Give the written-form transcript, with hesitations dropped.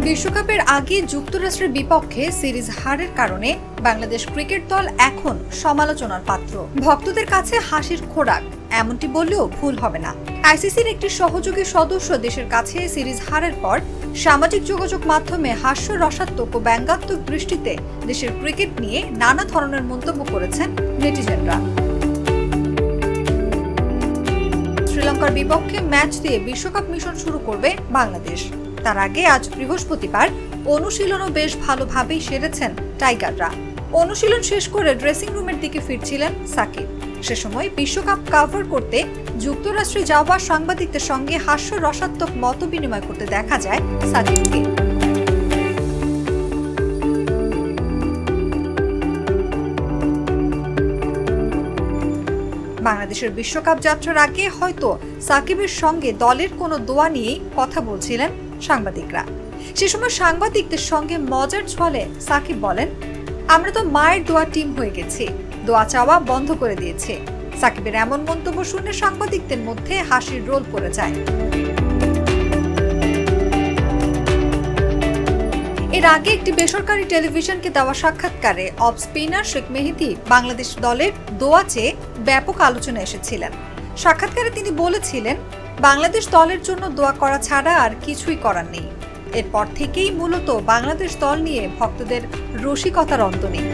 বিশ্বকাপের আগে যুক্তরাষ্ট্রের বিপক্ষে সিরিজ হারের কারণে বাংলাদেশ ক্রিকেট দল এখন সমালোচনার পাত্র। ভক্তদের কাছে হাসির খোরাক এমনটি বললেও ভুল হবে না। আইসিসির একটি সহযোগী সদস্য দেশের কাছে সিরিজ হারের পর সামাজিক যোগাযোগ মাধ্যমে হাস্যরসাত্মক ও ব্যঙ্গাত্মক দৃষ্টিতে দেশের ক্রিকেট নিয়ে নানা ধরনের মন্তব্য করেছেন নেটিজেনরা। শ্রীলঙ্কার বিপক্ষে ম্যাচ দিয়ে বিশ্বকাপ মিশন শুরু করবে বাংলাদেশ। তার আগে আজ বৃহস্পতিবার অনুশীলনও বেশ ভালোভাবেই সেরেছেন টাইগাররা। অনুশীলন শেষ করে ড্রেসিং রুমের দিকে ফিরছিলেন সাকিব। সে সময় বিশ্বকাপ কভার করতে যুক্তরাষ্ট্রে যাওয়া সাংবাদিকদের সঙ্গে হাস্যরসাত্মক মত বিনিময় করতে দেখা যায় সাকিবকে। বাংলাদেশের বিশ্বকাপ যাত্রার আগে হয়তো সাকিবের সঙ্গে দলের কোনো দোয়া নিয়েই কথা বলছিলেন সাংবাদিকরা। সে সময় সাংবাদিকদের সঙ্গে মজার ছলে সাকিব বলেন, আমরা তো মায়ের দোয়া টিম হয়ে গেছি, দোয়া চাওয়া বন্ধ করে দিয়েছে। সাকিবের এমন মন্তব্য শুনে সাংবাদিকদের মধ্যে হাসির রোল পড়ে যায়। এর আগে একটি বেসরকারি টেলিভিশনকে দেওয়া সাক্ষাৎকারে অফ স্পিনার শেখ মেহেদী বাংলাদেশ দলের দোয়া চেয়ে ব্যাপক আলোচনা এসেছিলেন। সাক্ষাৎকারে তিনি বলেছিলেন, বাংলাদেশ দলের জন্য দোয়া করা ছাড়া আর কিছুই করার নেই। এরপর থেকেই মূলত বাংলাদেশ দল নিয়ে ভক্তদের রসিকতার অন্ত নেই।